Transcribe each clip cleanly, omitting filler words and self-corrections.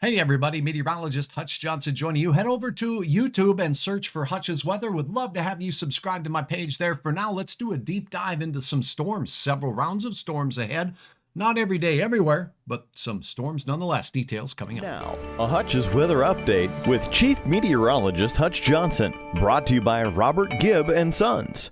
Hey everybody, Meteorologist Hutch Johnson joining you. Head over to YouTube and search for Hutch's Weather. Would love to have you subscribe to my page there. For now, let's do a deep dive into some storms. Several rounds of storms ahead. Not every day, everywhere, but some storms nonetheless. Details coming up. Now, a Hutch's Weather Update with Chief Meteorologist Hutch Johnson. Brought to you by Robert Gibb and Sons.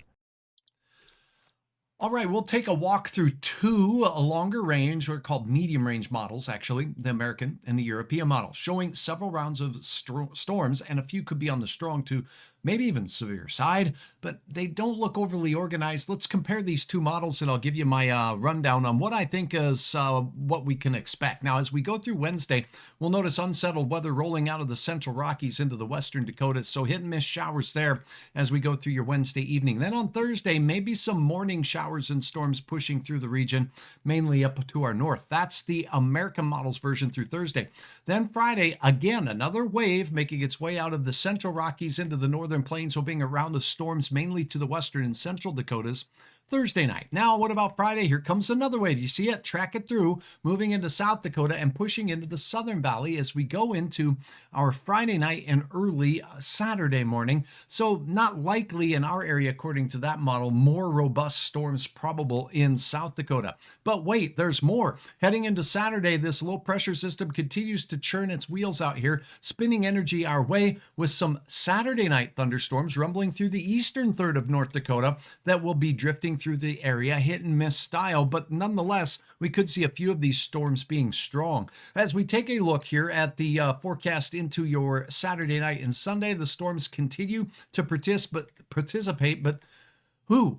All right, we'll take a walk through two longer range, or called medium range models, actually, the American and the European model, showing several rounds of storms, and a few could be on the strong to maybe even severe side, but they don't look overly organized. Let's compare these two models, and I'll give you my rundown on what I think is what we can expect. Now, as we go through Wednesday, we'll notice unsettled weather rolling out of the central Rockies into the western Dakotas, so hit and miss showers there as we go through your Wednesday evening. Then on Thursday, maybe some morning showers and storms pushing through the region, mainly up to our north. That's the American model's version through Thursday. Then Friday, again, another wave making its way out of the central Rockies into the northern plains, hoping around the storms mainly to the western and central Dakotas Thursday night. Now, what about Friday? Here comes another wave. You see it? Track it through, moving into South Dakota and pushing into the Southern Valley as we go into our Friday night and early Saturday morning. So not likely in our area, according to that model, more robust storms probable in South Dakota. But wait, there's more. Heading into Saturday, this low pressure system continues to churn its wheels out here, spinning energy our way with some Saturday night thunderstorms rumbling through the eastern third of North Dakota that will be drifting through the area, hit and miss style, but nonetheless, we could see a few of these storms being strong. As we take a look here at the forecast into your Saturday night and Sunday, the storms continue to participate, but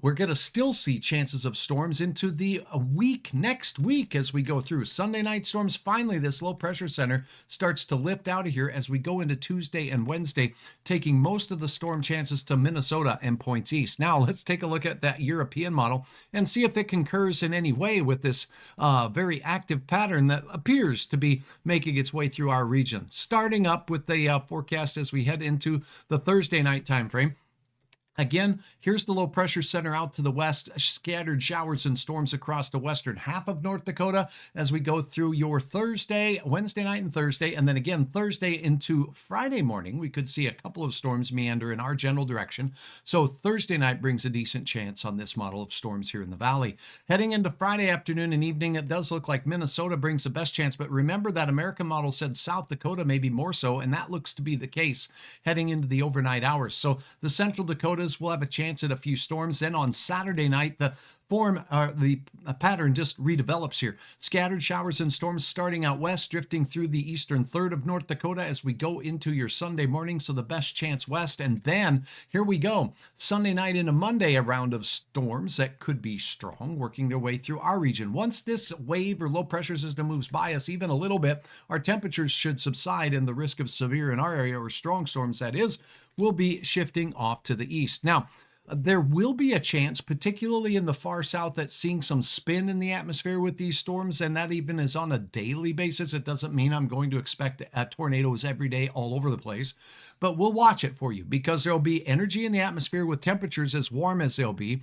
we're going to still see chances of storms into the next week as we go through. Sunday night storms, finally, this low pressure center starts to lift out of here as we go into Tuesday and Wednesday, taking most of the storm chances to Minnesota and points east. Now, let's take a look at that European model and see if it concurs in any way with this very active pattern that appears to be making its way through our region. Starting up with the forecast as we head into the Thursday night time frame. Again, here's the low pressure center out to the west, scattered showers and storms across the western half of North Dakota as we go through your Wednesday night and Thursday, and then again Thursday into Friday morning. We could see a couple of storms meander in our general direction. So Thursday night brings a decent chance on this model of storms here in the valley. Heading into Friday afternoon and evening, it does look like Minnesota brings the best chance, but remember that American model said South Dakota maybe more so, and that looks to be the case heading into the overnight hours. So the central Dakotas will have a chance at a few storms. Then on Saturday night, the pattern just redevelops here. Scattered showers and storms starting out west, drifting through the eastern third of North Dakota as we go into your Sunday morning. So the best chance west. And then here we go. Sunday night into Monday, a round of storms that could be strong, working their way through our region. Once this wave or low pressure system moves by us even a little bit, our temperatures should subside and the risk of severe in our area, or strong storms that is, will be shifting off to the east. Now, there will be a chance, particularly in the far south, that's seeing some spin in the atmosphere with these storms, and that even is on a daily basis. It doesn't mean I'm going to expect tornadoes every day all over the place, but we'll watch it for you because there'll be energy in the atmosphere with temperatures as warm as they'll be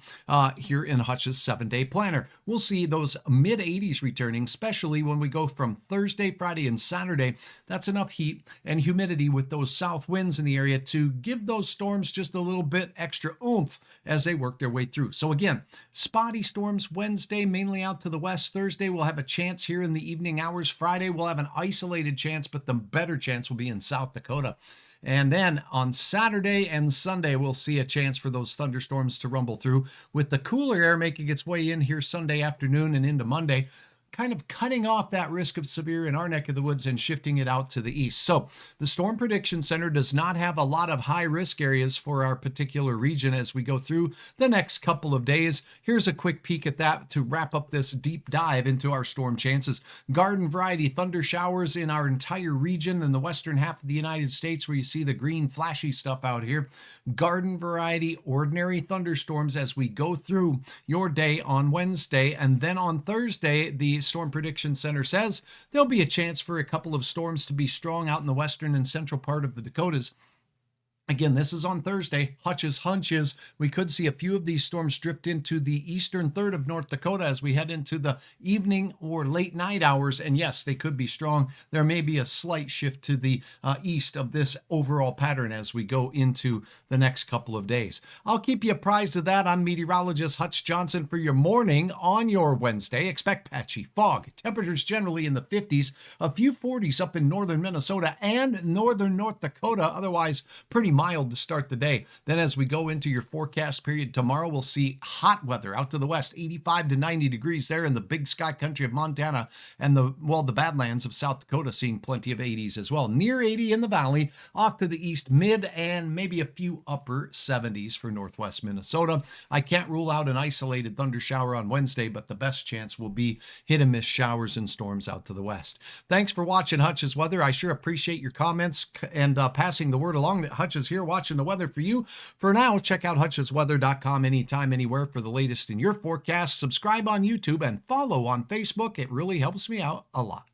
here in Hutch's 7-day planner. We'll see those mid-80s returning, especially when we go from Thursday, Friday, and Saturday. That's enough heat and humidity with those south winds in the area to give those storms just a little bit extra oomph as they work their way through. So again, spotty storms Wednesday, mainly out to the west. Thursday, we'll have a chance here in the evening hours. Friday, we'll have an isolated chance, but the better chance will be in South Dakota. And then on Saturday and Sunday, we'll see a chance for those thunderstorms to rumble through, with the cooler air making its way in here Sunday afternoon and into Monday, kind of cutting off that risk of severe in our neck of the woods and shifting it out to the east. So the Storm Prediction Center does not have a lot of high risk areas for our particular region as we go through the next couple of days. Here's a quick peek at that to wrap up this deep dive into our storm chances. Garden variety thunder showers in our entire region in the western half of the United States, where you see the green flashy stuff out here. Garden variety ordinary thunderstorms as we go through your day on Wednesday, and then on Thursday, the Storm Prediction Center says there'll be a chance for a couple of storms to be strong out in the western and central part of the Dakotas. Again, this is on Thursday. Hutch's hunch is we could see a few of these storms drift into the eastern third of North Dakota as we head into the evening or late night hours. And yes, they could be strong. There may be a slight shift to the east of this overall pattern as we go into the next couple of days. I'll keep you apprised of that. I'm meteorologist Hutch Johnson for your morning on your Wednesday. Expect patchy fog. Temperatures generally in the 50s, a few 40s up in northern Minnesota and northern North Dakota. Otherwise, pretty mild to start the day. Then as we go into your forecast period tomorrow, we'll see hot weather out to the west, 85 to 90 degrees there in the big sky country of Montana and the Badlands of South Dakota, seeing plenty of 80s as well. Near 80 in the valley, off to the east, mid and maybe a few upper 70s for northwest Minnesota. I can't rule out an isolated thunder shower on Wednesday, but the best chance will be hit and miss showers and storms out to the west. Thanks for watching Hutch's Weather. I sure appreciate your comments and passing the word along that Hutch is here watching the weather for you. For now, check out hutchesweather.com anytime, anywhere for the latest in your forecast. Subscribe on YouTube and follow on Facebook. It really helps me out a lot.